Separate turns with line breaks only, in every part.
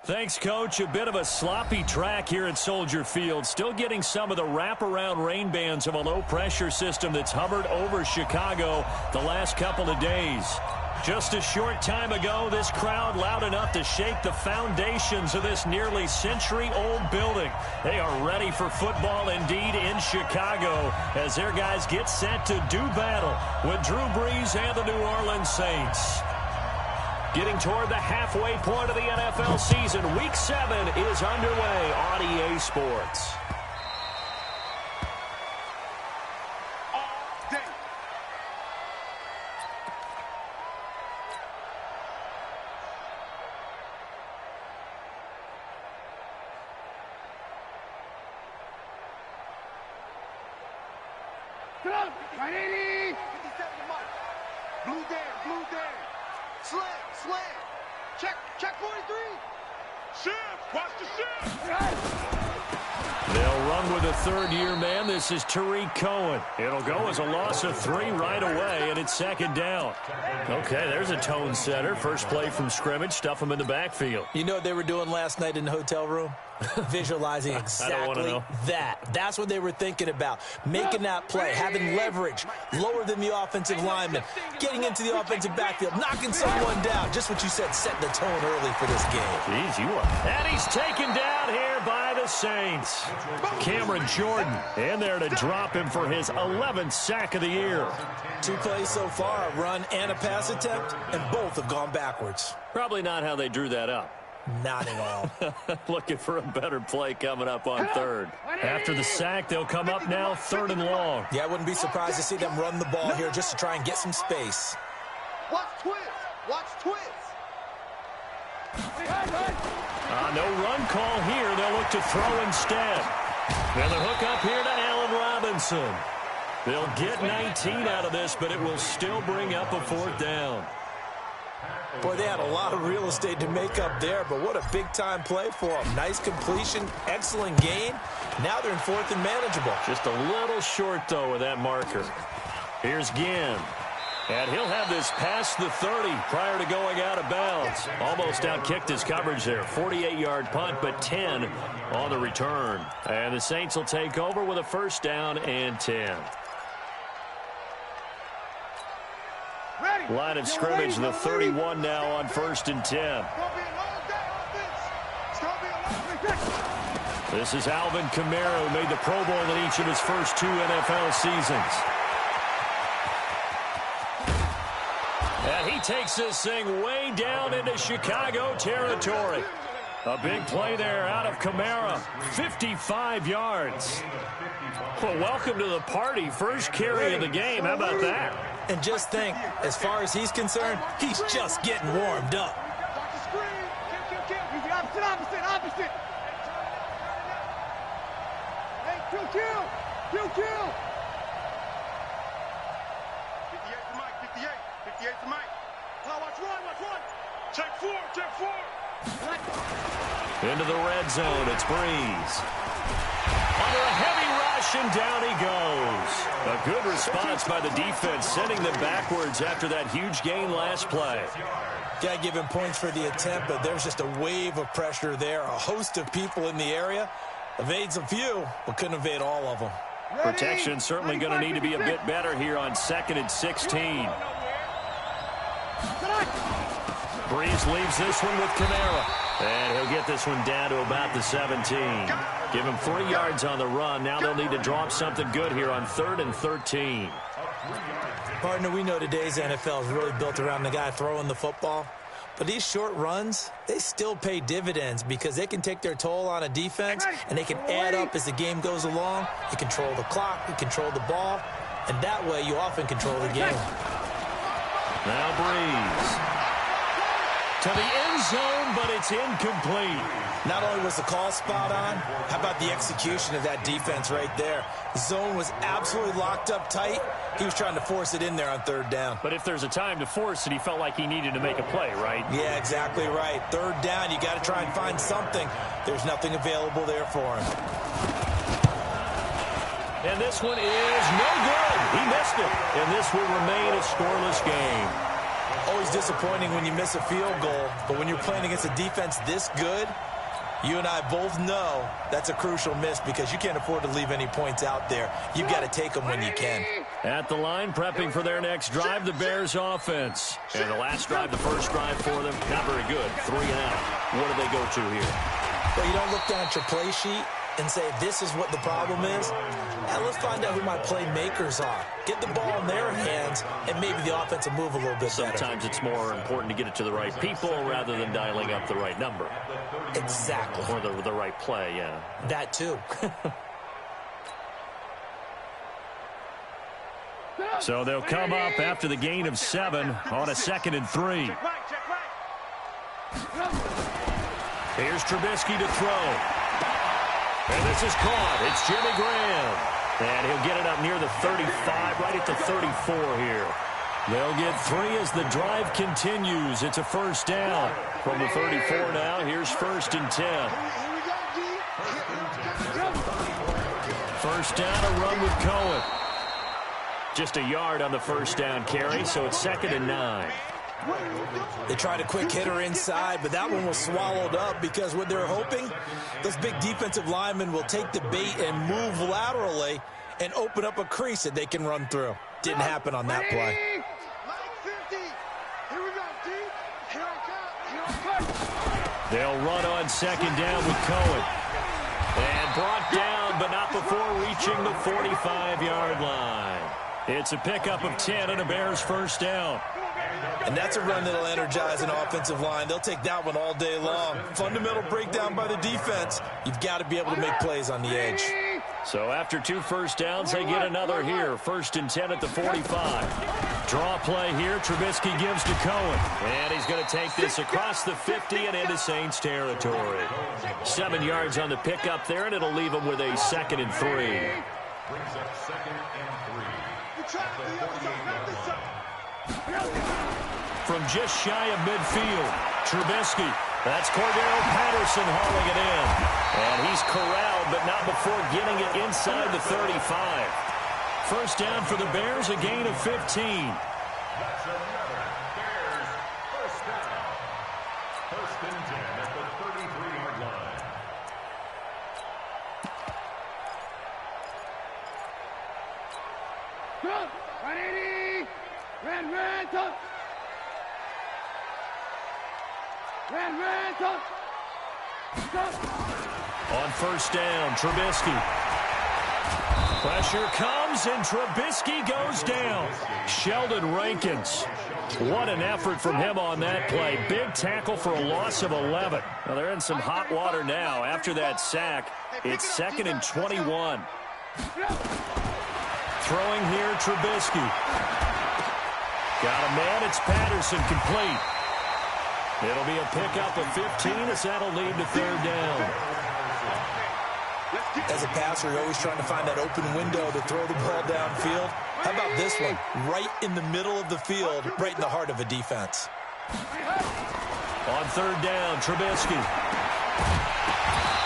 Thanks, Coach. A bit of a sloppy track here at Soldier Field. Still getting some of the wraparound rain bands of a low-pressure system that's hovered over Chicago the last couple of days. Just a short time ago, this crowd loud enough to shake the foundations of this nearly century-old building. They are ready for football indeed in Chicago as their guys get set to do battle with Drew Brees and the New Orleans Saints. Getting toward the halfway point of the NFL season, Week 7 is underway on EA Sports. Third-year man, this is Tariq Cohen. It'll go as a loss of 3 right away, and it's second down. Okay, there's a tone setter. First play from scrimmage, stuff him in the backfield.
You know what they were doing last night in the hotel room? Visualizing exactly that. That's what they were thinking about. Making that play, having leverage, lower than the offensive lineman, getting into the offensive backfield, knocking someone down. Just what you said, setting the tone early for this game.
Jeez, you are. And he's taken down here by the Saints. Cameron Jordan in there to drop him for his 11th sack of the year.
2 plays so far, a run and a pass attempt, and both have gone backwards.
Probably not how they drew that up.
Not at all.
Looking for a better play coming up on third. After the sack, they'll come up now 3rd and long.
Yeah, I wouldn't be surprised to see them run the ball here just to try and get some space.
Watch twist. Watch twist.
No run call here. They'll look to throw instead. And the hook up here to Allen Robinson. They'll get 19 out of this, but it will still bring up a 4th down.
Boy, they had a lot of real estate to make up there, but what a big-time play for them. Nice completion, excellent gain. Now they're in 4th and manageable.
Just a little short, though, with that marker. Here's Ginn. And he'll have this past the 30 prior to going out of bounds. Almost outkicked his coverage there. 48-yard punt, but 10 on the return. And the Saints will take over with a 1st down and 10. Line of scrimmage, the 31 now on 1st and 10. This is Alvin Kamara, who made the Pro Bowl in each of his first 2 NFL seasons. And he takes this thing way down into Chicago territory. A big play there out of Kamara. 55 yards. Well, welcome to the party. First carry of the game. How about that?
And just think, as far as he's concerned, he's just getting warmed up.
Opposite. Hey, kill. 58 to Mike, 58 to Mike. Watch one. Check four.
Into the red zone, it's Brees. Under a heavy rush, and down he goes. A good response by the defense, sending them backwards after that huge gain last play.
Got to give him points for the attempt, but there's just a wave of pressure there. A host of people in the area. Evades a few, but couldn't evade all of them.
Protection certainly going to need to be a bit better here on 2nd and 16. Brees leaves this one with Kamara. And he'll get this one down to about the 17. Give him 3 yards on the run. Now they'll need to drop something good here on 3rd and 13.
Partner, we know today's NFL is really built around the guy throwing the football. But these short runs, they still pay dividends because they can take their toll on a defense, and they can add up as the game goes along. You control the clock, you control the ball, and that way you often control the game.
Now Brees. To the end zone, but it's incomplete.
Not only was the call spot on, how about the execution of that defense right there? The zone was absolutely locked up tight. He was trying to force it in there on 3rd down.
But if there's a time to force it, he felt like he needed to make a play, right?
Yeah, exactly right. 3rd down, you got to try and find something. There's nothing available there for him.
And this one is no good. He missed it. And this will remain a scoreless game.
Always disappointing when you miss a field goal, but when you're playing against a defense this good, you and I both know that's a crucial miss because you can't afford to leave any points out there. You've got to take them when you can.
At the line, prepping for their next drive, the Bears offense. And the last drive, the first drive for them, not very good. 3 and out. What do they go to here?
Well, you don't look down at your play sheet and say, this is what the problem is. Now let's find out who my playmakers are. Get the ball in their hands, and maybe the offense will move a little bit better.
Sometimes it's more important to get it to the right people rather than dialing up the right number.
Exactly.
Or the right play, yeah.
That too.
So they'll come up after the gain of 7 on a 2nd and 3. Here's Trubisky to throw. And this is caught. It's Jimmy Graham. And he'll get it up near the 35, right at the 34 here. They'll get 3 as the drive continues. It's a first down. From the 34 now, here's 1st and 10. First down, a run with Cohen. Just a yard on the first down carry, so it's 2nd and 9.
They tried a quick hitter inside, but that one was swallowed up because what they're hoping, those big defensive linemen will take the bait and move laterally and open up a crease that they can run through. Didn't happen on that play.
They'll run on 2nd down with Cohen. And brought down, but not before reaching the 45-yard line. It's a pickup of 10 and a Bears first down.
And that's a run that'll energize an offensive line. They'll take that one all day long. Fundamental breakdown by the defense. You've got to be able to make plays on the edge.
So after 2 first downs, they get another here. 1st and 10 at the 45. Draw play here. Trubisky gives to Cohen. And he's going to take this across the 50 and into Saints territory. 7 yards on the pickup there, and it'll leave them with a 2nd and 3. From just shy of midfield, Trubisky. That's Cordero Patterson hauling it in. And he's corralled, but not before getting it inside the 35. First down for the Bears, a gain of 15.
That's another Bears first down. 1st and 10 at the 33-yard line.
Go! 180! Ran, touch! Ran, touch!
On first down, Trubisky. Pressure comes, and Trubisky goes down. Sheldon Rankins. What an effort from him on that play. Big tackle for a loss of 11. Well, they're in some hot water now. After that sack, it's 2nd and 21. Throwing here, Trubisky. Got a man, it's Patterson, complete. It'll be a pickup of 15 as that'll lead to 3rd down.
As a passer, you're always trying to find that open window to throw the ball downfield. How about this one? Right in the middle of the field, right in the heart of a defense.
On 3rd down, Trubisky.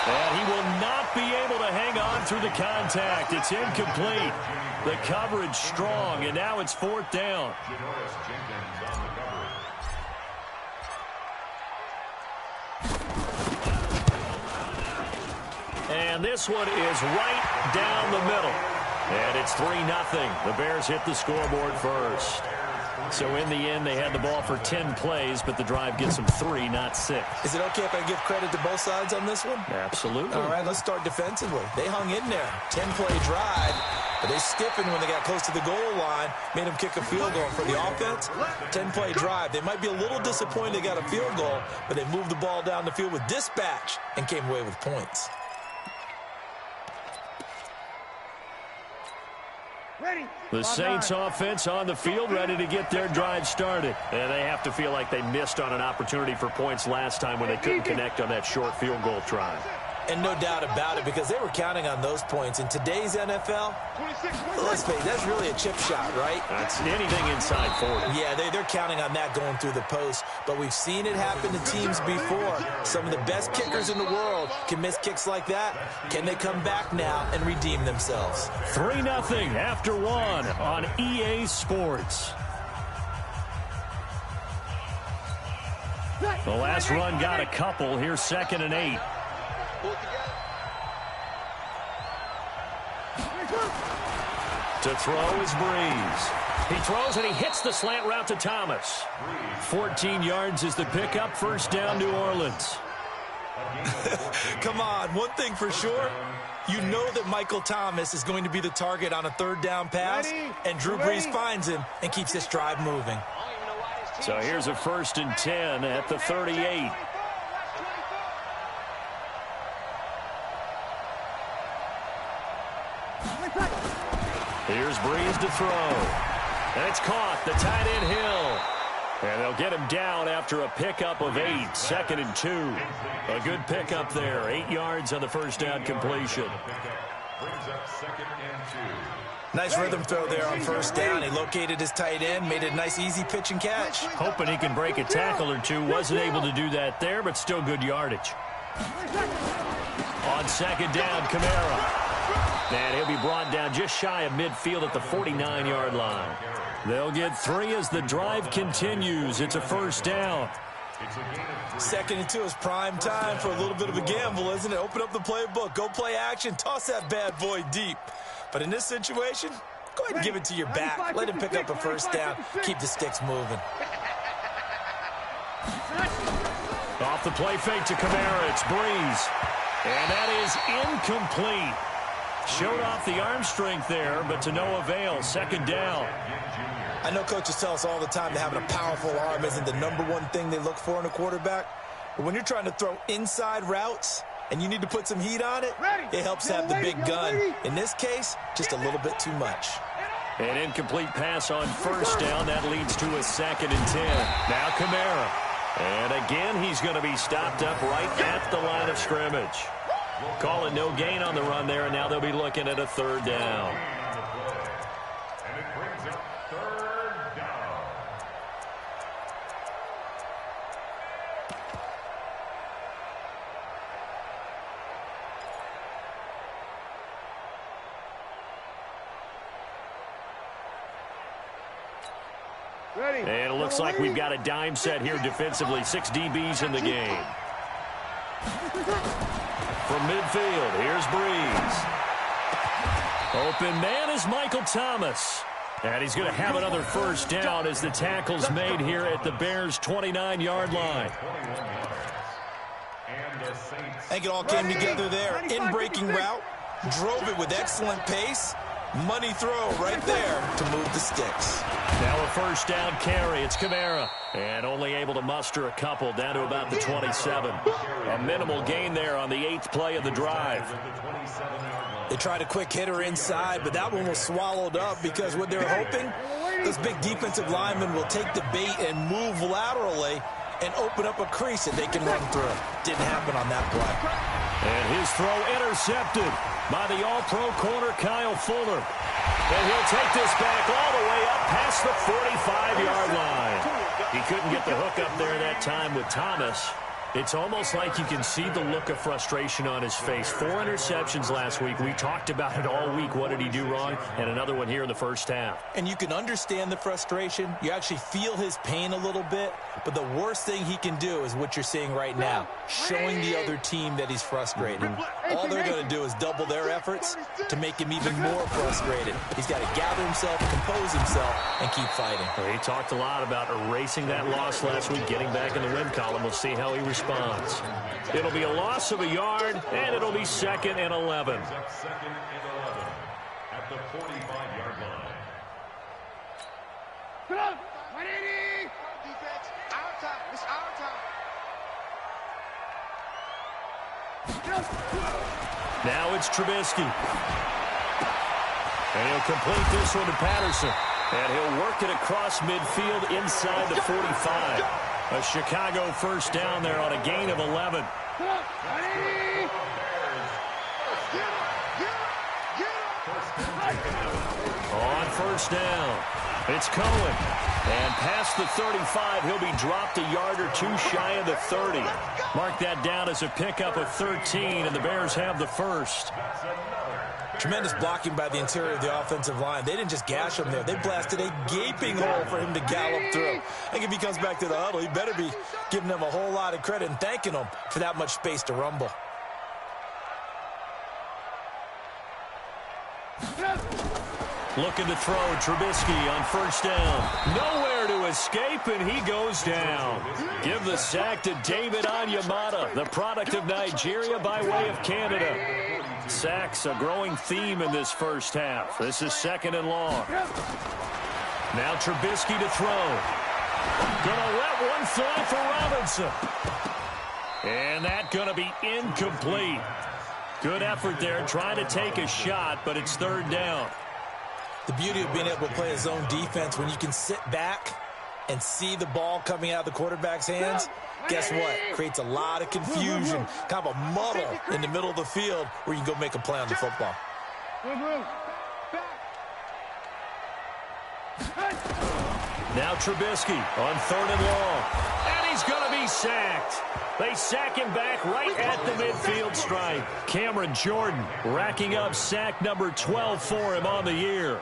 And he will not be able to hang on through the contact. It's incomplete. The coverage strong, and now it's 4th down. And this one is right down the middle. And it's 3-0. The Bears hit the scoreboard first. So in the end, they had the ball for 10 plays, but the drive gets them 3, not 6.
Is it okay if I give credit to both sides on this one?
Absolutely.
All right, let's start defensively. They hung in there. 10-play drive, but they stiffened when they got close to the goal line, made them kick a field goal. For the offense, 10-play drive. They might be a little disappointed they got a field goal, but they moved the ball down the field with dispatch and came away with points.
The Saints offense on the field, ready to get their drive started. And they have to feel like they missed on an opportunity for points last time when they couldn't connect on that short field goal try.
And no doubt about it, because they were counting on those points. In today's NFL, let's face it, that's really a chip shot, right?
That's anything inside 40.
Yeah, they're counting on that going through the post. But we've seen it happen to teams before. Some of the best kickers in the world can miss kicks like that. Can they come back now and redeem themselves?
3-0 after 1 on EA Sports. The last run got a couple. Here's 2nd and 8. To throw is Breeze. He throws and he hits the slant route to Thomas. 14 yards is the pickup. 1st down, New Orleans.
Come on, one thing for sure. You know that Michael Thomas is going to be the target on a 3rd down pass, and Drew Brees finds him and keeps this drive moving.
So here's a 1st and 10 at the 38. Here's Breeze to throw. And it's caught. The tight end Hill. And they'll get him down after a pickup of 8. 2nd and 2. A good pickup there. 8 yards on the 1st down completion.
Nice rhythm throw there on 1st down. He located his tight end, made a nice easy pitch and catch.
Hoping he can break a tackle or two. Wasn't able to do that there, but still good yardage. On 2nd down, Kamara. And he'll be brought down just shy of midfield at the 49-yard line. They'll get 3 as the drive continues. It's a 1st down.
2nd and 2 is prime time for a little bit of a gamble, isn't it? Open up the playbook, go play action, toss that bad boy deep. But in this situation, go ahead and give it to your back. Let him pick up a 1st down. Keep the sticks moving.
Off the play fake to Kamara. It's Breeze. And that is incomplete. Showed off the arm strength there, but to no avail. 2nd down.
I know coaches tell us all the time that having a powerful arm isn't the #1 thing they look for in a quarterback. But when you're trying to throw inside routes and you need to put some heat on it, it helps have the big gun. In this case, just a little bit too much.
An incomplete pass on 1st down. That leads to a 2nd and 10. Now Kamara. And again, he's going to be stopped up right at the line of scrimmage. Call it no gain on the run there, and now they'll be looking at a 3rd down.
And it brings up 3rd down.
And it looks like we've got a dime set here defensively. 6 DBs in the game. From midfield, here's Breeze. Open man is Michael Thomas. And he's going to have another 1st down as the tackle's made here at the Bears' 29-yard line.
I think it all came together there. In-breaking route, drove it with excellent pace. Money throw right there to move the sticks.
Now a 1st down carry. It's Kamara. And only able to muster a couple down to about the 27. A minimal gain there on the 8th play of the drive.
They tried a quick hitter inside, but that one was swallowed up because what they're hoping, those big defensive linemen will take the bait and move laterally and open up a crease that they can run through. Didn't happen on that play.
And his throw intercepted by the all-pro corner, Kyle Fuller. And he'll take this back all the way up past the 45-yard line. He couldn't get the hook up there that time with Thomas. It's almost like you can see the look of frustration on his face. 4 interceptions last week. We talked about it all week. What did he do wrong? And another one here in the 1st half.
And you can understand the frustration. You actually feel his pain a little bit. But the worst thing he can do is what you're seeing right now, showing the other team that he's frustrated. All they're going to do is double their efforts to make him even more frustrated. He's got to gather himself, compose himself, and keep fighting.
Well, he talked a lot about erasing that loss last week, getting back in the win column. We'll see how he responds. It'll be a loss of a yard, and it'll be 2nd and 11.
2nd and 11 at the 45-yard line.
Come on, 180.
Defense, our time. It's our time.
Now it's Trubisky. And he'll complete this one to Patterson. And he'll work it across midfield inside the 45. A Chicago 1st down there on a gain of 11.
Come on, 180.
On 1st down, it's Cohen. And past the 35, he'll be dropped a yard or two shy of the 30. Mark that down as a pickup of 13, and the Bears have the 1st.
Tremendous blocking by the interior of the offensive line. They didn't just gash him there. They blasted a gaping hole for him to gallop through. I think if he comes back to the huddle, he better be giving them a whole lot of credit and thanking them for that much space to rumble.
Looking to throw Trubisky on first down. Nowhere to escape, and he goes down. Give the sack to David Onyemata, the product of Nigeria by way of Canada. Sacks a growing theme in this first half. This is 2nd and long. Now Trubisky to throw. Gonna let one fly for Robinson. And that gonna be incomplete. Good effort there, trying to take a shot, but it's 3rd down.
The beauty of being able to play a zone defense when you can sit back and see the ball coming out of the quarterback's hands, guess what? Creates a lot of confusion, kind of a muddle in the middle of the field where you can go make a play on the football.
Now Trubisky on 3rd and long. And he's going to be sacked. They sack him back right at the midfield stripe. Cameron Jordan racking up sack number 12 for him on the year.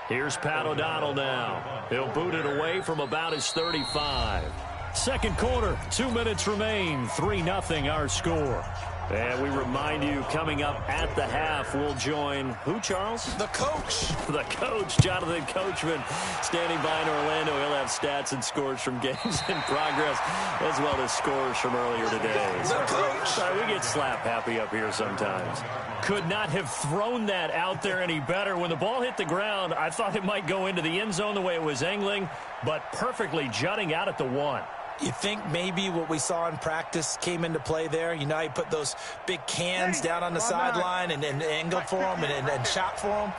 Here's Pat O'Donnell now. He'll boot it away from about his 35. 2nd quarter, 2 minutes remain. 3-0 our score. And we remind you, coming up at the half, we'll join who, Charles?
The coach.
The coach, Jonathan Coachman, standing by in Orlando. He'll have stats and scores from games in progress, as well as scores from earlier today.
The coach.
Sorry, we get slap happy up here sometimes. Could not have thrown that out there any better. When the ball hit the ground, I thought it might go into the end zone the way it was angling, but perfectly jutting out at the 1.
You think maybe what we saw in practice came into play there? You know, he put those big cans down on the sideline and angled for them and shot for them.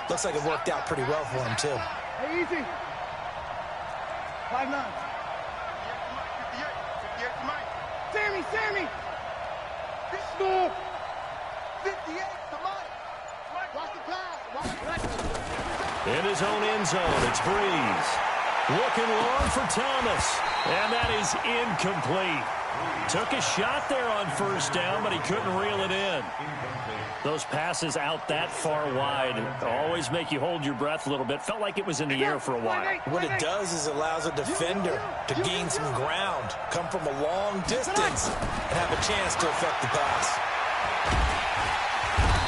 Looks like it worked out pretty well for him, too.
Hey, easy. 5-9. Sammy. Score.
58, come on. Watch the pass.
In his own end zone, it's Breeze. Looking long for Thomas, and that is incomplete. Took a shot there on first down, but he couldn't reel it in. Those passes out that far wide always make you hold your breath a little bit. Felt like it was in the air for a while.
What it does is allows a defender to gain some ground, come from a long distance, and have a chance to affect the pass.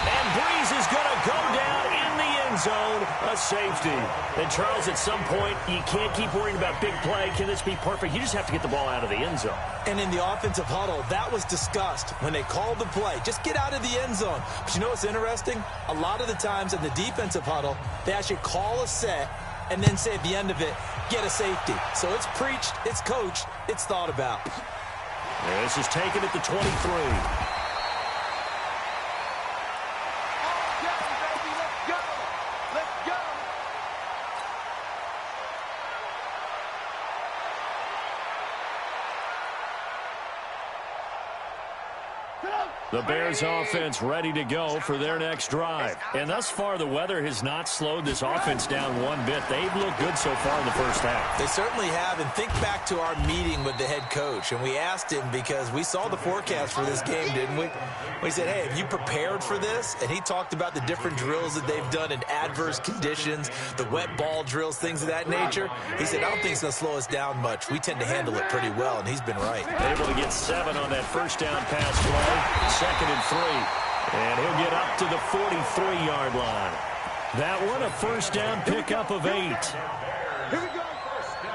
And Breeze is going to go down in the end zone, a safety. And Charles, at some point, you can't keep worrying about big play. Can this be perfect? You just have to get the ball out of the end zone.
And in the offensive huddle, that was discussed when they called the play. Just get out of the end zone. But you know what's interesting? A lot of the times in the defensive huddle, they actually call a set and then say at the end of it, get a safety. So it's preached, it's coached, it's thought about.
This is taken at the 23. The Bears offense ready to go for their next drive. And thus far, the weather has not slowed this offense down one bit. They've looked good so far in the first half.
They certainly have. And think back to our meeting with the head coach. And we asked him because we saw the forecast for this game, didn't we? We said, hey, have you prepared for this? And he talked about the different drills that they've done in adverse conditions, the wet ball drills, things of that nature. He said, I don't think it's going to slow us down much. We tend to handle it pretty well, and he's been right.
Able to get 7 on that first down pass play. 2nd and 3. And he'll get up to the 43-yard line. That one, a first down pickup of 8.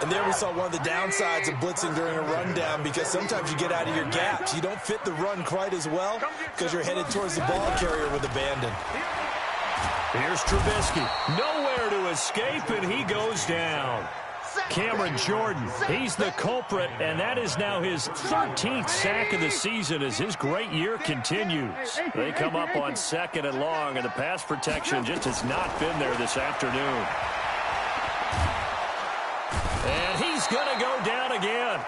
And there we saw one of the downsides of blitzing during a rundown, because sometimes you get out of your gaps. You don't fit the run quite as well because you're headed towards the ball carrier with abandon.
Here's Trubisky. Nowhere to escape, and he goes down. Cameron Jordan, he's the culprit, and that is now his 13th sack of the season as his great year continues. They come up on 2nd and long, and the pass protection just has not been there this afternoon. And he's going to go down again.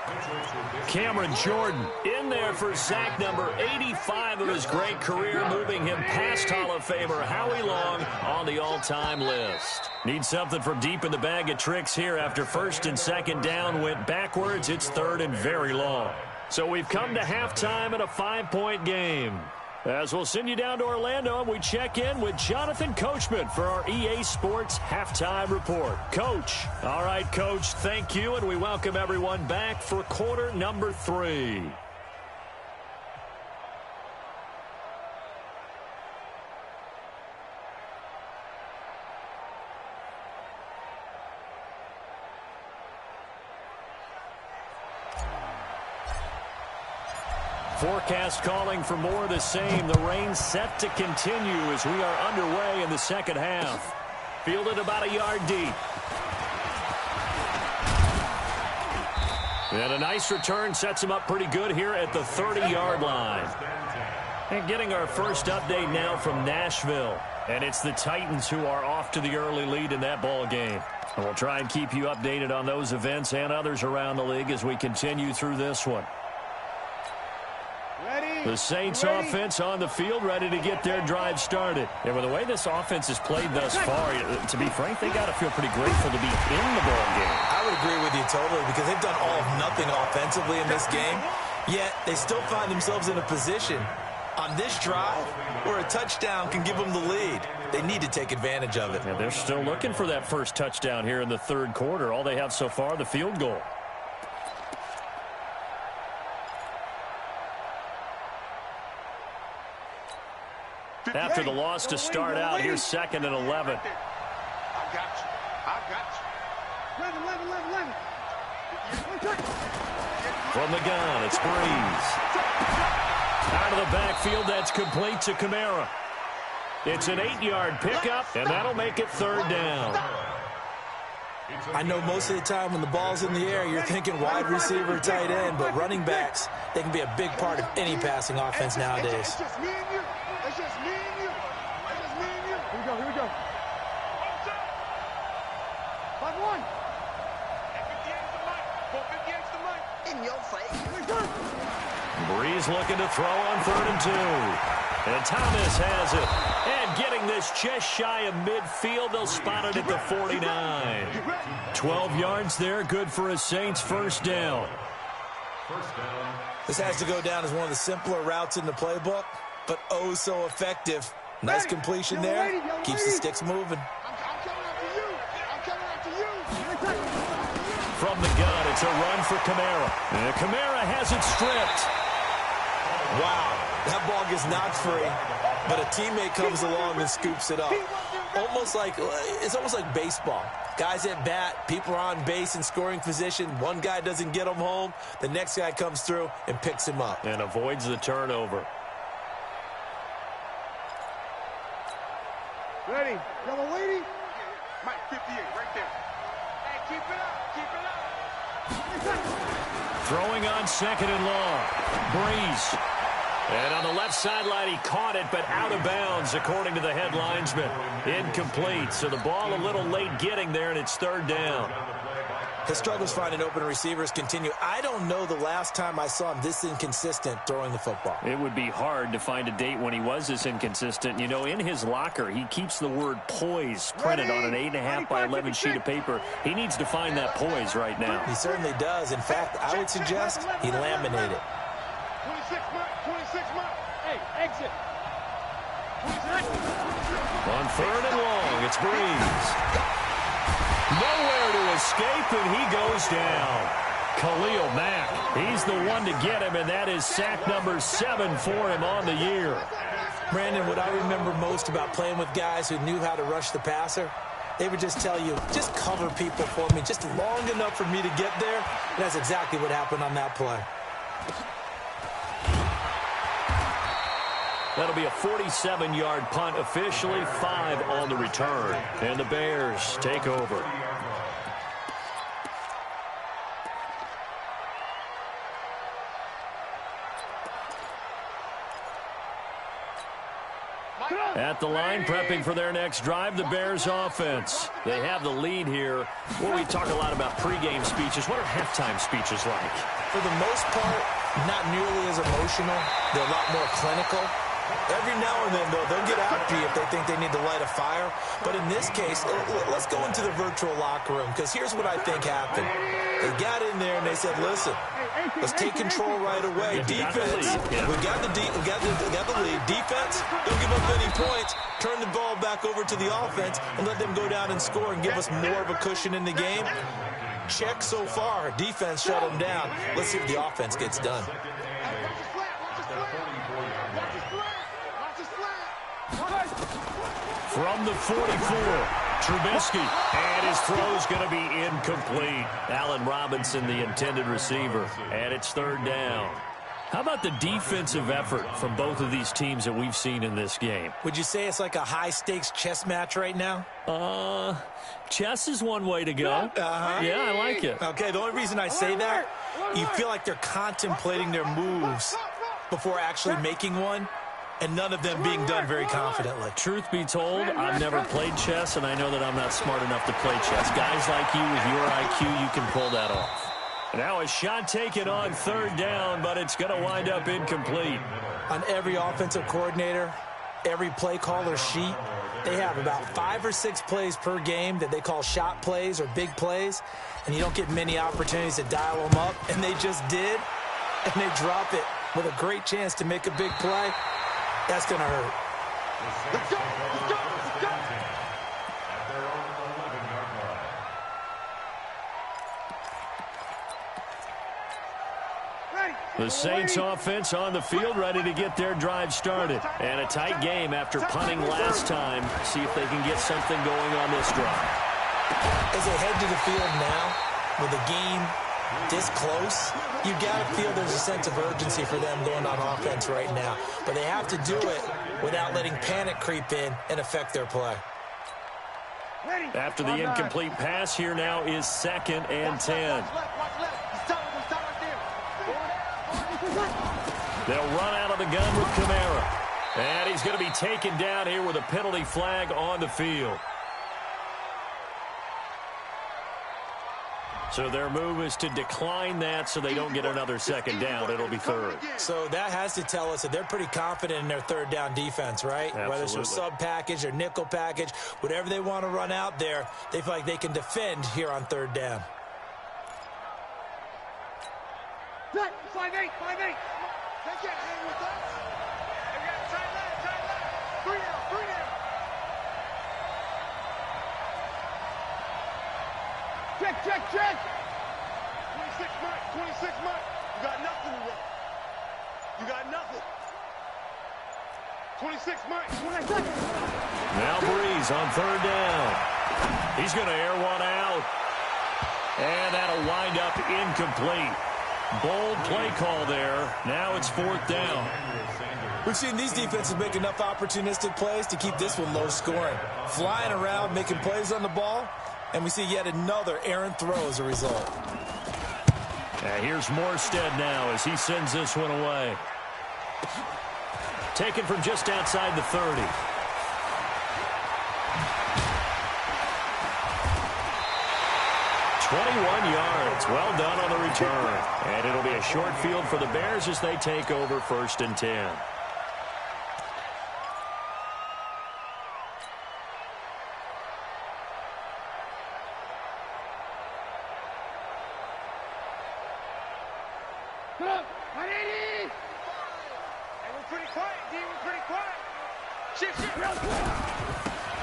Cameron Jordan in there for sack number 85 of his great career, moving him past Hall of Famer Howie Long on the all-time list. Need something from deep in the bag of tricks here after 1st and 2nd down went backwards. It's 3rd and very long. So we've come to halftime in a 5-point game. As we'll send you down to Orlando, and we check in with Jonathan Coachman for our EA Sports Halftime Report. Coach. All right, Coach, thank you, and we welcome everyone back for quarter number 3. Forecast calling for more of the same. The rain set to continue as we are underway in the second half. Fielded about a yard deep. And a nice return sets him up pretty good here at the 30-yard line. And getting our first update now from Nashville. And it's the Titans who are off to the early lead in that ball game. And we'll try and keep you updated on those events and others around the league as we continue through this one. The Saints offense on the field, ready to get their drive started. And with the way this offense has played thus far, to be frank, they got to feel pretty grateful to be in the ball game.
I would agree with you totally because they've done all of nothing offensively in this game, yet they still find themselves in a position on this drive where a touchdown can give them the lead. They need to take advantage of it.
And they're still looking for that first touchdown here in the third quarter. All they have so far, the field goal. After the loss to start out, here's 2nd and 11.
I got you. I got you. 11.
From the gun, it's Breeze. Out of the backfield, that's complete to Kamara. It's an 8-yard pickup, and that'll make it 3rd down.
I know most of the time when the ball's in the air, you're thinking wide receiver, tight end, but running backs, they can be a big part of any passing offense nowadays.
It's just me and you. It's just me and you. It's just me and you. Here we go. 5-1. In your face.
Breeze looking to throw on 3rd and 2. And Thomas has it. And getting this just shy of midfield, they'll spot it at the 49. 12 yards there, good for a Saints first down.
This has to go down as one of the simpler routes in the playbook, but oh so effective. Nice completion there. Keeps the sticks moving.
I'm coming after you. I'm coming after you.
From the gun, it's a run for Kamara. And Kamara has it stripped.
Wow, that ball gets knocked free, but a teammate comes along and scoops it up. It's almost like baseball. Guys at bat, people are on base in scoring position. One guy doesn't get him home. The next guy comes through and picks him up.
And avoids the turnover.
Ready. Yellow lady. Mike 58 right there. Hey, keep it up.
Throwing on 2nd and long. Breeze. And on the left sideline, he caught it, but out of bounds, according to the head linesman. Incomplete. So the ball a little late getting there, and it's 3rd down.
His struggles finding open receivers continue. I don't know the last time I saw him this inconsistent throwing the football.
It would be hard to find a date when he was this inconsistent. You know, in his locker, he keeps the word poise printed on an 8.5 by 11 sheet of paper. He needs to find that poise right now.
He certainly does. In fact, I would suggest he laminate it.
26 mark. Hey, exit. 26.
On 3rd and long, it's Breeze. Nowhere to escape, and he goes down. Khalil Mack, he's the one to get him, and that is sack number 7 for him on the year.
Brandon, what I remember most about playing with guys who knew how to rush the passer, they would just tell you, just cover people for me, just long enough for me to get there. And that's exactly what happened on that play.
That'll be a 47-yard punt, officially 5 on the return. And the Bears take over. At the line, prepping for their next drive, the Bears offense. They have the lead here. Well, we talk a lot about pregame speeches. What are halftime speeches like?
For the most part, not nearly as emotional. They're a lot more clinical. Every now and then, though, they'll get after you if they think they need to light a fire. But in this case, let's go into the virtual locker room, because here's what I think happened. They got in there and they said, listen, let's take control right away. Defense, we got the lead. Defense, don't give up any points. Turn the ball back over to the offense and let them go down and score and give us more of a cushion in the game. Check so far. Defense shut them down. Let's see if the offense gets done.
From the 44, Trubisky, and his throw's going to be incomplete. Allen Robinson, the intended receiver, and it's third down. How about the defensive effort from both of these teams that we've seen in this game?
Would you say it's like a high-stakes chess match right now?
Chess is one way to go. Yeah, I like it.
Okay, the only reason I say that, you feel like they're contemplating their moves before actually making one, and none of them being done very confidently.
Truth be told, I've never played chess, and I know that I'm not smart enough to play chess. Guys like you with your IQ, you can pull that off. Now a shot taken on third down, but it's going to wind up incomplete.
On every offensive coordinator, every play caller sheet, they have about 5 or 6 plays per game that they call shot plays or big plays, and you don't get many opportunities to dial them up, and they just did, and they drop it with a great chance to make a big play. That's going to hurt.
Let's go! Let's go! Let's go!
At their own 11-yard line.
The Saints offense on the field, ready to get their drive started. And a tight game after punting last time. See if they can get something going on this drive.
As they head to the field now, with the game this close, you got to feel there's a sense of urgency for them going on offense right now. But they have to do it without letting panic creep in and affect their play.
After the incomplete pass, here now is 2nd and 10. They'll run out of the gun with Kamara. And he's going to be taken down here with a penalty flag on the field. So their move is to decline that so they don't get another second down. It'll be third.
So that has to tell us that they're pretty confident in their third down defense, right?
Absolutely.
Whether it's a sub package or nickel package, whatever they want to run out there, they feel like they can defend here on third down.
5-8, 5-8. They can't hang with us. They got tight left. 3 down. Check. 26 Mike. You got nothing to run. You got nothing. 26 Mike.
Now Breeze on third down. He's going to air one out. And that'll wind up incomplete. Bold play call there. Now it's 4th down.
We've seen these defenses make enough opportunistic plays to keep this one low scoring. Flying around, making plays on the ball, and we see yet another errant throw as a result.
Here's Morstead now as he sends this one away. Taken from just outside the 30. "21 yards. Well done on the return. And it'll be a short field for the Bears as they take over 1st and 10.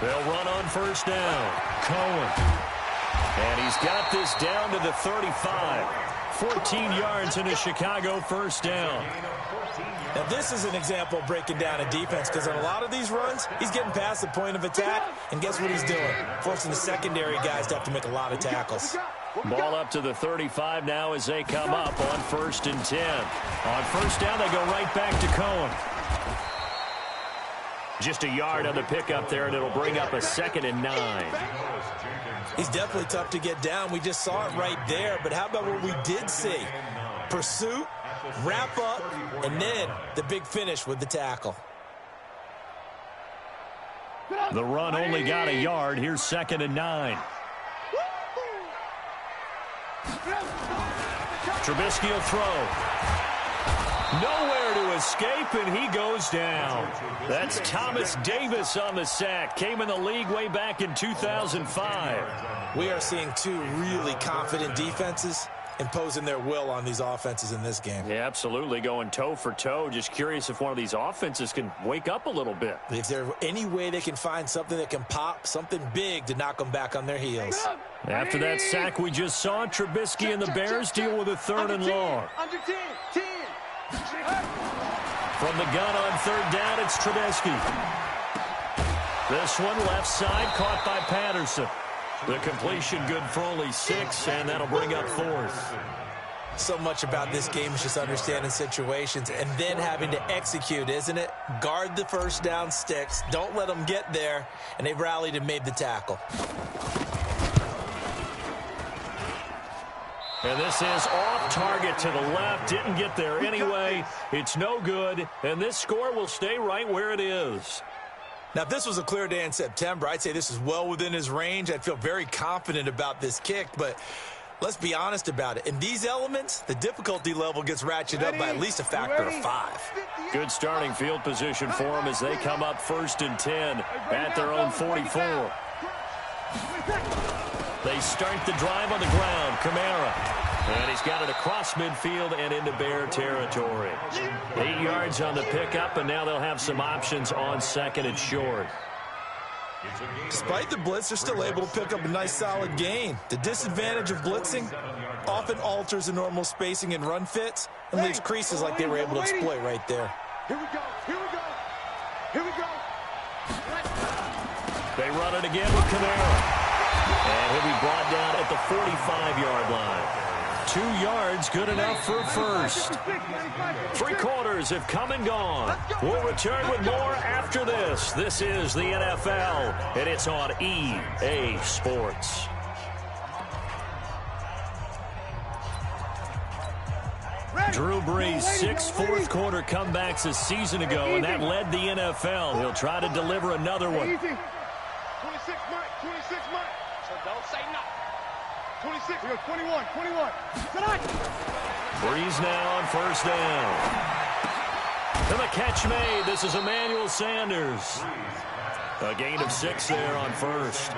They'll run on 1st down. Cohen. And he's got this down to the 35. 14 yards in a Chicago 1st down.
Now, this is an example of breaking down a defense, because on a lot of these runs, he's getting past the point of attack, and guess what he's doing? Forcing the secondary guys to have to make a lot of tackles.
Ball up to the 35 now as they come up on 1st and 10. On 1st down, they go right back to Cohen. Just a yard on the pickup there, and it'll bring up a 2nd and 9.
He's definitely tough to get down. We just saw it right there, but how about what we did see? Pursuit, wrap up, and then the big finish with the tackle.
The run only got a yard. Here's 2nd and 9. Trubisky will throw. Nowhere to escape, and he goes down. That's Thomas Davis on the sack. Came in the league way back in 2005.
We are seeing two really confident defenses imposing their will on these offenses in this game.
Yeah, absolutely, going toe for toe. Just curious if one of these offenses can wake up a little bit.
Is there any way they can find something that can pop, something big to knock them back on their heels?
After that sack we just saw, Trubisky and the Bears deal with a third and long.
Under 10, 10.
From the gun on third down, it's Trubisky. This one left side, caught by Patterson. The completion good for only 6, and that'll bring up fourth.
So much about this game is just understanding situations and then having to execute, isn't it? Guard the first down sticks. Don't let them get there. And they rallied and made the tackle.
And this is off target to the left. Didn't get there anyway. It's no good. And this score will stay right where it is.
Now, if this was a clear day in September, I'd say this is well within his range. I'd feel very confident about this kick, but let's be honest about it. In these elements, the difficulty level gets ratcheted up by at least a factor of 5.
Good starting field position for them as they come up 1st and 10 at their own 44. They start the drive on the ground. Kamara. And he's got it across midfield and into Bear territory. 8 yards on the pickup, and now they'll have some options on 2nd and short.
Despite the blitz, they're still able to pick up a nice solid gain. The disadvantage of blitzing often alters the normal spacing and run fits and leaves creases like they were able to exploit right there.
Here we go. Here we go. Here we go.
They run it again with Kamara. And he'll be brought down at the 45-yard line. 2 yards, good enough for a first. 3 quarters have come and gone. We'll return with more after this. This is the NFL, and it's on EA Sports. Drew Brees, 6 fourth-quarter comebacks a season ago, and that led the NFL. He'll try to deliver another one.
26 Mike, 26 Mike. So don't say nothing. 26, we go 21, 21.
Brees now on first down. And the catch made. This is Emmanuel Sanders. A gain of 6 there on first.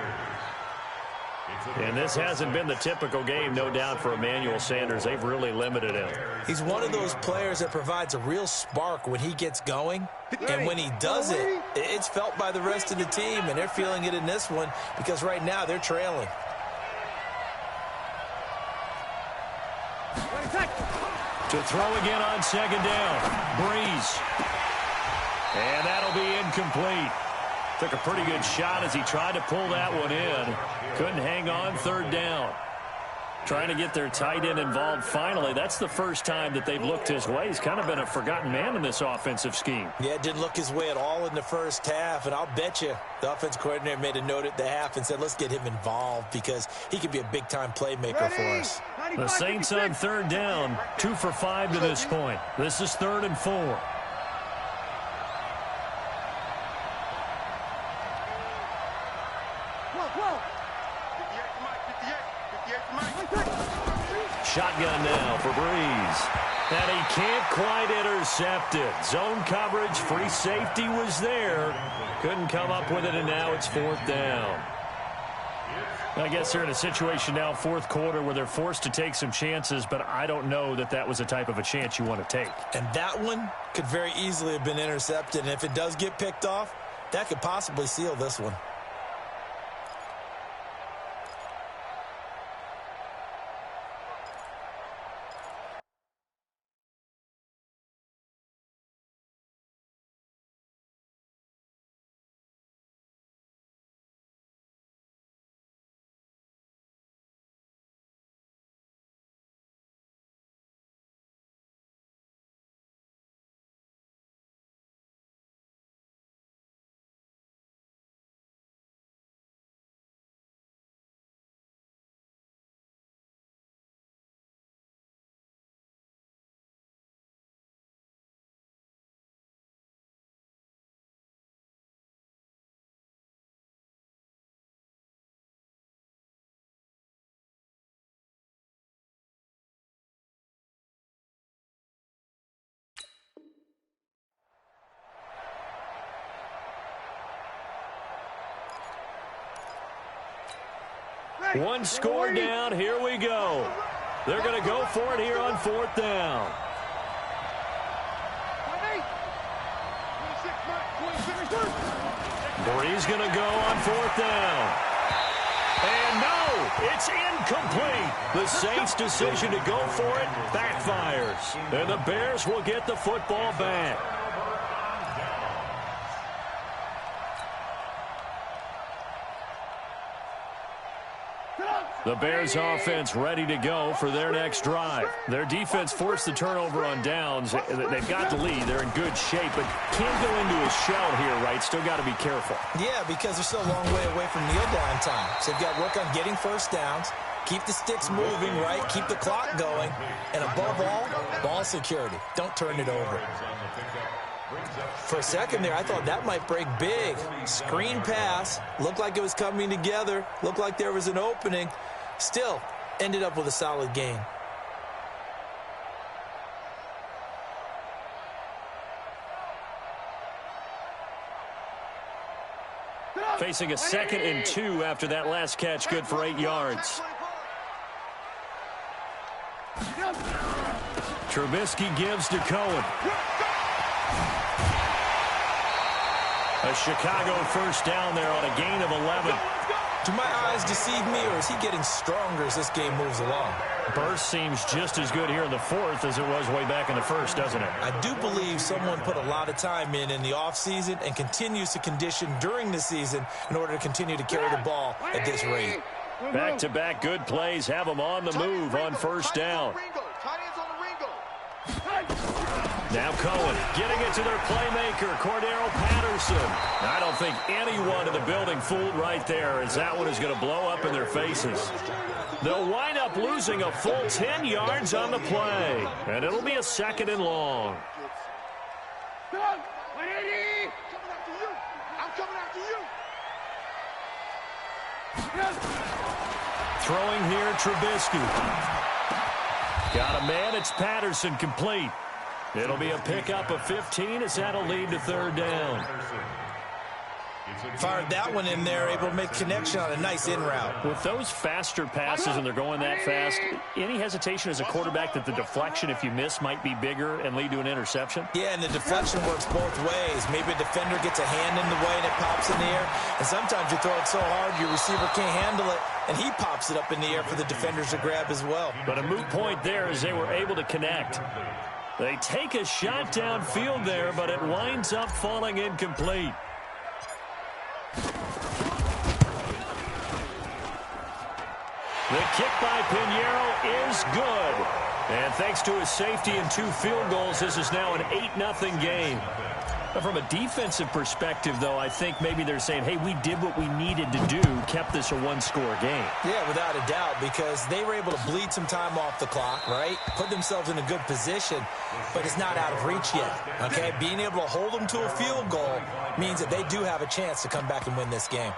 And this hasn't been the typical game, no doubt, for Emmanuel Sanders. They've really limited him.
He's one of those players that provides a real spark when he gets going. And when he does it, it's felt by the rest of the team, and they're feeling it in this one because right now they're trailing.
To throw again on 2nd down. Brees. And that'll be incomplete. Took a pretty good shot as he tried to pull that one in. Couldn't hang on 3rd down. Trying to get their tight end involved finally. That's the first time that they've looked his way. He's kind of been a forgotten man in this offensive scheme.
Yeah, it didn't look his way at all in the first half, and I'll bet you the offense coordinator made a note at the half and said, let's get him involved because he could be a big-time playmaker for us.
The Saints on 3rd down, 2 for 5 to this point. This is 3rd and 4. Shotgun now for Brees. And he can't quite intercept it. Zone coverage, free safety was there. Couldn't come up with it, and now it's 4th down. I guess they're in a situation now, 4th quarter, where they're forced to take some chances, but I don't know that that was the type of a chance you want to take.
And that one could very easily have been intercepted, and if it does get picked off, that could possibly seal this one.
One score down. Here we go. They're going to go for it here on 4th down. Bree's going to go on 4th down. And no, it's incomplete. The Saints' decision to go for it backfires. And the Bears will get the football back. The Bears offense ready to go for their next drive. Their defense forced the turnover on downs. They've got the lead. They're in good shape, but can't go into a shell here, right? Still got to be careful.
Yeah, because they're still a long way away from kneel down time. So they've got to work on getting first downs, keep the sticks moving, right? Keep the clock going. And above all, ball security. Don't turn it over. For a second there, I thought that might break big. Screen pass. Looked like it was coming together. Looked like there was an opening. Still, ended up with a solid game.
Facing a 2nd and 2 after that last catch, good for 8 yards. Trubisky gives to Cohen. A Chicago first down there on a gain of 11.
Do my eyes deceive me, or is he getting stronger as this game moves along?
Burst seems just as good here in the 4th as it was way back in the 1st, doesn't it?
I do believe someone put a lot of time in the offseason and continues to condition during the season in order to continue to carry the ball at this rate.
Back-to-back good plays have them on the move on first down. Now Cohen getting it to their playmaker, Cordero Patterson. I don't think anyone in the building fooled right there, as that one is going to blow up in their faces. They'll wind up losing a full 10 yards on the play, and it'll be a 2nd and long. Throwing here, Trubisky. Got a man, it's Patterson, complete. It'll be a pickup of 15 as that'll lead to 3rd down.
Fired that one in there, able to make connection on a nice in route.
With those faster passes and they're going that fast, any hesitation as a quarterback that the deflection, if you miss, might be bigger and lead to an interception?
Yeah, and the deflection works both ways. Maybe a defender gets a hand in the way and it pops in the air. And sometimes you throw it so hard your receiver can't handle it, and he pops it up in the air for the defenders to grab as well.
But a moot point there as they were able to connect. They take a shot downfield there, but it winds up falling incomplete. The kick by Pinheiro is good. And thanks to his safety and 2 field goals, this is now an 8-0 game. From a defensive perspective, though, I think maybe they're saying, hey, we did what we needed to do, kept this a 1-score game.
Yeah, without a doubt, because they were able to bleed some time off the clock, right? Put themselves in a good position, but it's not out of reach yet, okay? Being able to hold them to a field goal means that they do have a chance to come back and win this game.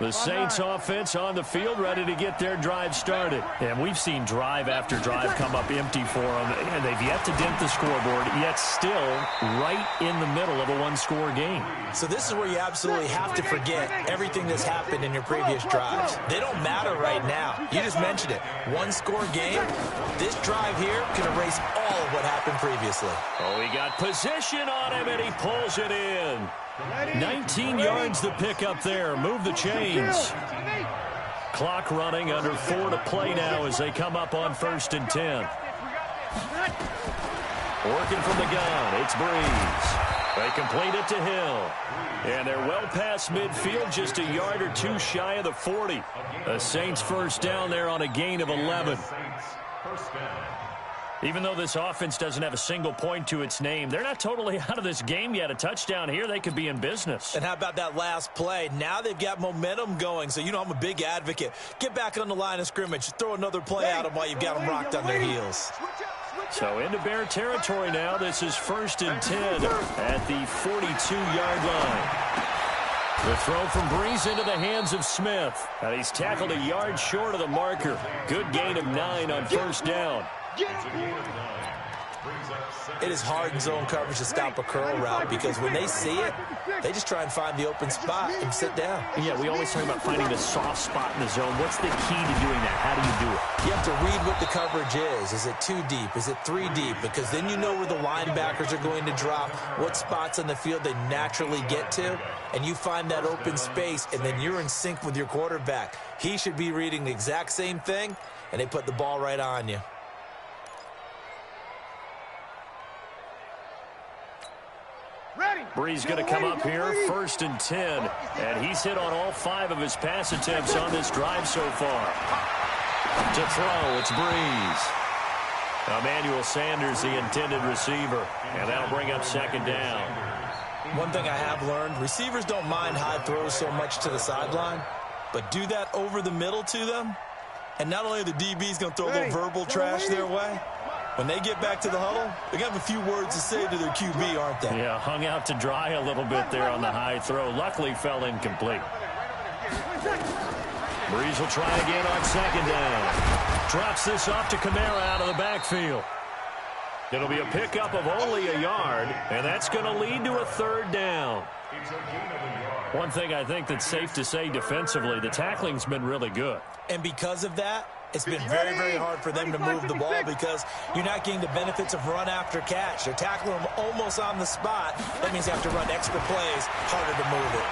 The Saints offense on the field, ready to get their drive started. And we've seen drive after drive come up empty for them, and they've yet to dent the scoreboard, yet still right in the middle of a 1-score game.
So this is where you absolutely have to forget everything that's happened in your previous drives. They don't matter right now. You just mentioned it. 1-score game. This drive here can erase all of what happened previously.
Oh, he got position on him, and he pulls it in. 19 yards to pick up there. Move the chains. Clock running, under 4 to play now as they come up on 1st and 10. Working from the gun, it's Breeze. They complete it to Hill. And they're well past midfield, just a yard or 2 shy of the 40. The Saints first down there on a gain of 11. Even though this offense doesn't have a single point to its name, they're not totally out of this game yet. A touchdown here, they could be in business.
And how about that last play? Now they've got momentum going. So, you know, I'm a big advocate. Get back on the line of scrimmage. Throw another play at them while you've got them rocked on their heels.
So into Bear territory now. This is 1st and 10 at the 42-yard line. The throw from Breeze into the hands of Smith. And he's tackled a yard short of the marker. Good gain of 9 on 1st down.
It is hard in zone coverage to stop a curl route because when they see it, they just try and find the open spot and sit down.
Yeah, we always talk about finding the soft spot in the zone. What's the key to doing that? How do you do it?
You have to read what the coverage is. Is it 2 deep? Is it 3 deep? Because then you know where the linebackers are going to drop, what spots on the field they naturally get to, and you find that open space, and then you're in sync with your quarterback. He should be reading the exact same thing, and they put the ball right on you.
Bree's going to come up here, 1st and 10. And he's hit on all 5 of his pass attempts on this drive so far. To throw, it's Breeze. Emmanuel Sanders, the intended receiver. And that'll bring up 2nd down.
One thing I have learned, receivers don't mind high throws so much to the sideline, but do that over the middle to them, and not only are the DBs going to throw a little verbal trash their way, when they get back to the huddle, they're going to have a few words to say to their QB, aren't they?
Yeah, hung out to dry a little bit there on the high throw. Luckily, fell incomplete. Breeze will try again on 2nd down. Drops this off to Kamara out of the backfield. It'll be a pickup of only a yard, and that's going to lead to a 3rd down. One thing I think that's safe to say defensively, the tackling's been really good.
And because of that, it's been very, very hard for them to move the ball because you're not getting the benefits of run after catch. They're tackling them almost on the spot. That means they have to run extra plays, harder to move it.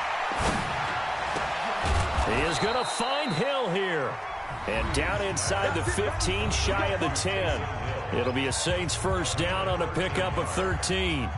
He is going to find Hill here. And down inside the 15, shy of the 10. It'll be a Saints 1st down on a pickup of 13.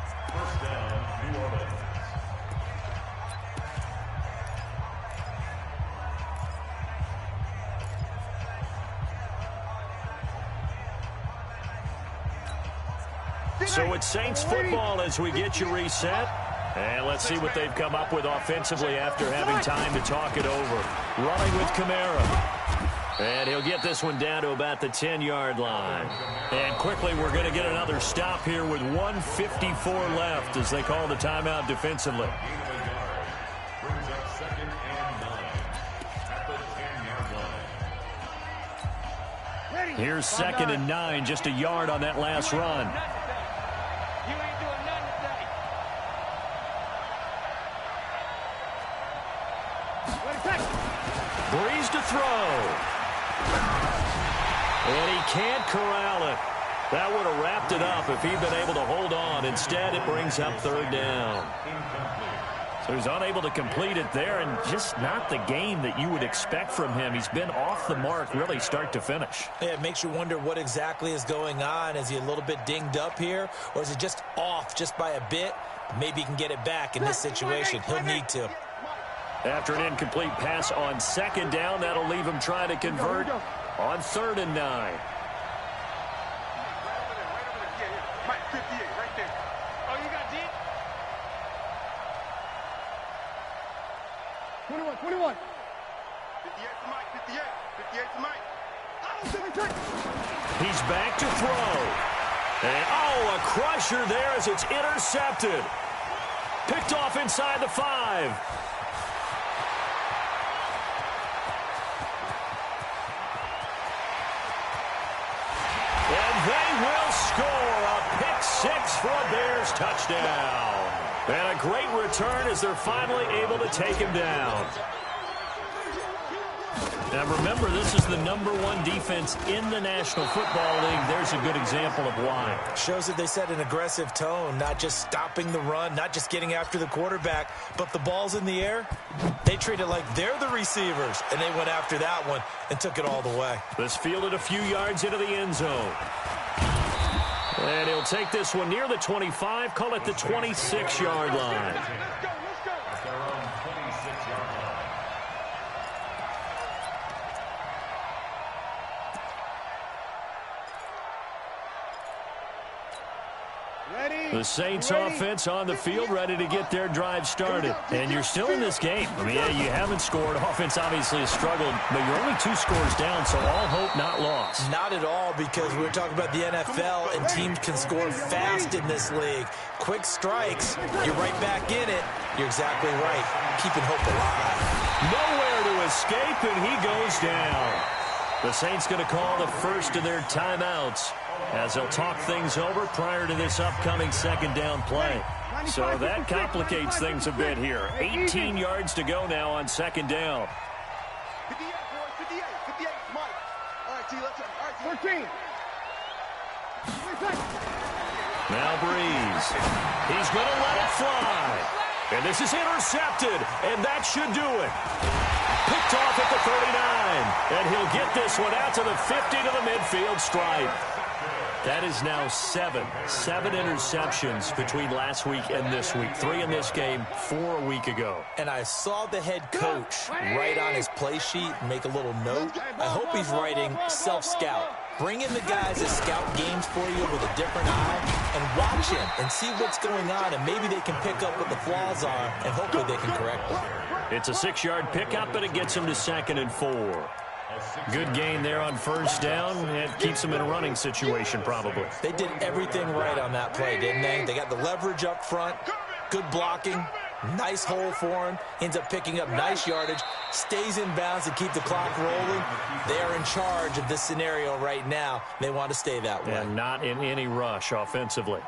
So it's Saints football as we get you reset. And let's see what they've come up with offensively after having time to talk it over. Running with Kamara. And he'll get this one down to about the 10-yard line. And quickly, we're going to get another stop here with 1:54 left as they call the timeout defensively. Here's 2nd and 9, just a yard on that last run. Breeze to throw. And he can't corral it. That would have wrapped it up if he'd been able to hold on. Instead, it brings up 3rd down. So he's unable to complete it there, and just not the game that you would expect from him. He's been off the mark really start to finish.
Yeah, it makes you wonder what exactly is going on. Is he a little bit dinged up here, or is it just off just by a bit? Maybe he can get it back in this situation. He'll need to.
After an incomplete pass on 2nd down, that'll leave him trying to convert on 3rd and 9.
Mike, 58, right there. Oh, you got deep?
21, 21.
58 to Mike, 58. 58 to Mike.
He's back to throw. And, a crusher there as it's intercepted. Picked off inside the 5. And they will score a pick 6 for a Bears touchdown. And a great return as they're finally able to take him down. Now remember, this is the #1 defense in the National Football League. There's a good example of why.
Shows that they set an aggressive tone, not just stopping the run, not just getting after the quarterback, but the ball's in the air. They treat it like they're the receivers, and they went after that one and took it all the way.
This fielded a few yards into the end zone. And he'll take this one near the 25, call it the 26-yard line. The Saints offense on the field ready to get their drive started. And you're still in this game. I mean, yeah, you haven't scored. Offense obviously has struggled, but you're only 2 scores down, so all hope not lost.
Not at all, because we were talking about the NFL, and teams can score fast in this league. Quick strikes, you're right back in it. You're exactly right. Keeping hope alive.
Nowhere to escape, and he goes down. The Saints going to call the first of their timeouts as they'll talk things over prior to this upcoming second down play. So that complicates things a bit here. 18 yards to go now on second down.
58, boys, 58, 58, Mike. All right, T, let's go. All right, 13.
Now Breeze. He's going to let it fly. And this is intercepted, and that should do it. Picked off at the 39, and he'll get this one out to the 50 to the midfield stripe. That is now seven interceptions between last week and this week. 3 in this game, 4 a week ago.
And I saw the head coach write on his play sheet, make a little note. I hope he's writing self-scout. Bring in the guys that scout games for you with a different eye and watch him and see what's going on, and maybe they can pick up what the flaws are, and hopefully they can correct them.
It's a 6-yard pickup, but it gets him to 2nd and 4. Good gain there on first down. It keeps them in a running situation, probably.
They did everything right on that play, didn't they? They got the leverage up front, good blocking, nice hole for him, ends up picking up nice yardage, stays in bounds to keep the clock rolling. They are in charge of this scenario right now. They want to stay that way.
And not in any rush offensively.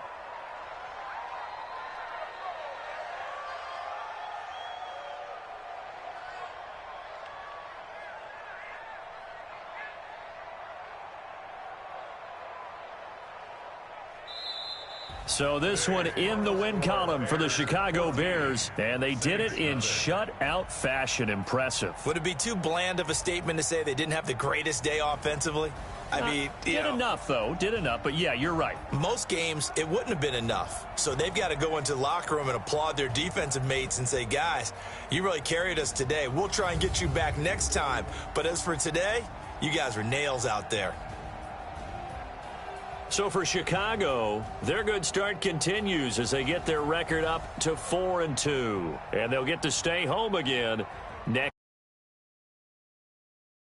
So this one in the win column for the Chicago Bears, and they did it in shutout fashion. Impressive.
Would it be too bland of a statement to say they didn't have the greatest day offensively? I mean,
did enough, though. Did enough, but yeah, you're right.
Most games, it wouldn't have been enough. So they've got to go into the locker room and applaud their defensive mates and say, guys, you really carried us today. We'll try and get you back next time. But as for today, you guys were nails out there.
So for Chicago, their good start continues as they get their record up to 4-2. And they'll get to stay home again